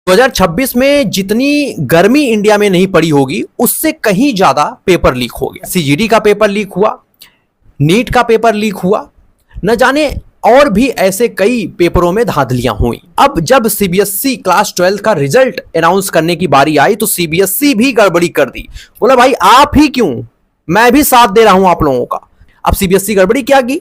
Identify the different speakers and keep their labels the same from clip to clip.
Speaker 1: 2026 में जितनी गर्मी इंडिया में नहीं पड़ी होगी उससे कहीं ज्यादा पेपर लीक हो गया। सीजीडी का पेपर लीक हुआ, नीट का पेपर लीक हुआ, न जाने और भी ऐसे कई पेपरों में धांधलियां हुई। अब जब सीबीएसई क्लास 12 का रिजल्ट अनाउंस करने की बारी आई तो सीबीएसई भी गड़बड़ी कर दी। बोला भाई आप ही क्यों, मैं भी साथ दे रहा हूं आप लोगों का। अब सीबीएसई गड़बड़ी क्या की,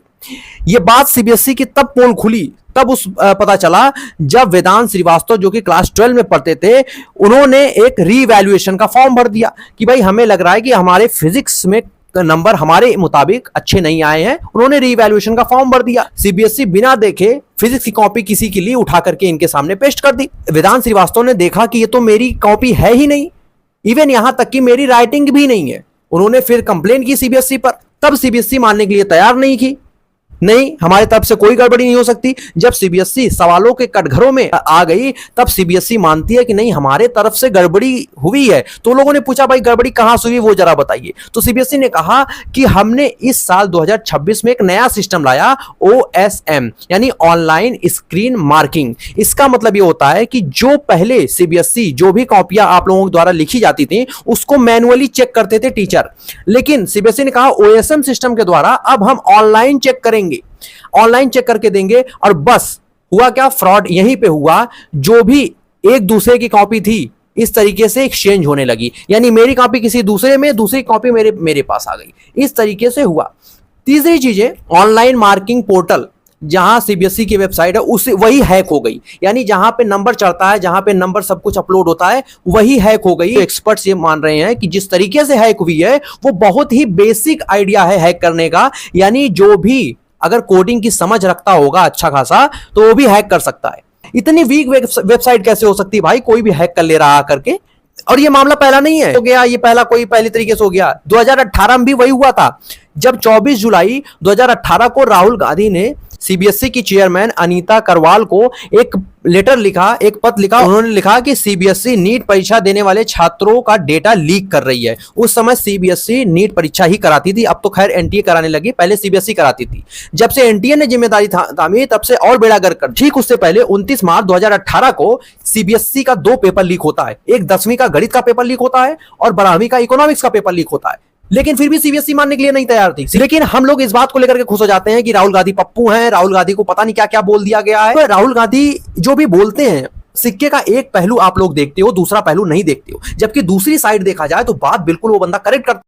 Speaker 1: ये बात सीबीएसई की तब पोल खुली, तब उस पता चला जब वेदांत श्रीवास्तव जो कि क्लास 12 में पढ़ते थे, उन्होंने एक रीवैल्यूएशन का फॉर्म भर दिया कि भाई हमें लग रहा है कि हमारे फिजिक्स में नंबर हमारे मुताबिक अच्छे नहीं आए हैं। उन्होंने रीवैल्यूएशन का फॉर्म भर दिया। सीबीएसई बिना देखे फिजिक्स की कॉपी किसी के लिए उठा करके इनके सामने पेस्ट कर दी। वेदांत श्रीवास्तव ने देखा कि ये तो मेरी कॉपी है ही नहीं, इवन यहां तक कि मेरी राइटिंग भी नहीं है। उन्होंने फिर कंप्लेन की सीबीएसई पर। तब सीबीएसई मानने के लिए तैयार नहीं की, नहीं हमारी तरफ से कोई गड़बड़ी नहीं हो सकती। जब सीबीएसई सवालों के कटघरों में आ गई तब सीबीएसई मानती है कि नहीं हमारे तरफ से गड़बड़ी हुई है। तो लोगों ने पूछा भाई गड़बड़ी कहां से हुई वो जरा बताइए। तो सीबीएसई ने कहा कि हमने इस साल 2026 में एक नया सिस्टम लाया, OSM यानी ऑनलाइन स्क्रीन मार्किंग। इसका मतलब ये होता है कि जो पहले सीबीएसई जो भी कॉपियां आप लोगों द्वारा लिखी जाती थी उसको मैनुअली चेक करते थे टीचर, लेकिन सीबीएसई ने कहा OSM सिस्टम के द्वारा अब हम ऑनलाइन चेक करेंगे, ऑनलाइन चेक करके देंगे। और बस हुआ क्या, फ्रॉड यहीं पे हुआ। जो भी एक दूसरे की कॉपी थी इस तरीके से एक्सचेंज होने लगी, यानी मेरी कॉपी किसी दूसरे में, दूसरी कॉपी मेरे पास आ गई, इस तरीके से हुआ। तीसरी चीजें, ऑनलाइन मार्किंग पोर्टल जहां सीबीएसई की वेबसाइट है उसे वही हैक हो गई, यानी जहां पे नंबर चढ़ता है, जहां पे नंबर सब कुछ अपलोड होता है वही हैक हो गई। एक्सपर्ट्स ये मान रहे हैं कि जिस तरीके से हैक हुई है वो बहुत ही बेसिक आइडिया है हैक करने का, यानी जो भी अगर कोडिंग की समझ रखता होगा अच्छा खासा तो वो भी हैक कर सकता है। इतनी वीक वेबसाइट कैसे हो सकती है भाई, कोई भी हैक कर ले रहा करके। और ये मामला पहला नहीं है, हो गया ये पहली तरीके से हो गया। 2018 में भी वही हुआ था, जब 24 जुलाई 2018 को राहुल गांधी ने सीबीएसई की चेयरमैन अनीता करवाल को एक लेटर लिखा, एक पत्र लिखा। उन्होंने लिखा कि सीबीएसई नीट परीक्षा देने वाले छात्रों का डेटा लीक कर रही है। उस समय सीबीएसई नीट परीक्षा ही कराती थी, अब तो खैर एनटीए कराने लगी, पहले सीबीएसई कराती थी। जब से एनटीए ने जिम्मेदारी थामी तब से और बेड़ा गर्क कर। ठीक उससे पहले 29 मार्च 2018 को सीबीएसई का 2 पेपर लीक होता है, एक 10वीं का गणित का पेपर लीक होता है और 12वीं का इकोनॉमिक्स का पेपर लीक होता है। लेकिन फिर भी सीबीएसई मानने के लिए नहीं तैयार थी। लेकिन हम लोग इस बात को लेकर के खुश हो जाते हैं कि राहुल गांधी पप्पू हैं, राहुल गांधी को पता नहीं क्या क्या बोल दिया गया है। तो राहुल गांधी जो भी बोलते हैं सिक्के का एक पहलू आप लोग देखते हो, दूसरा पहलू नहीं देखते हो, जबकि दूसरी साइड देखा जाए तो बात बिल्कुल वो बंदा करेक्ट करता है।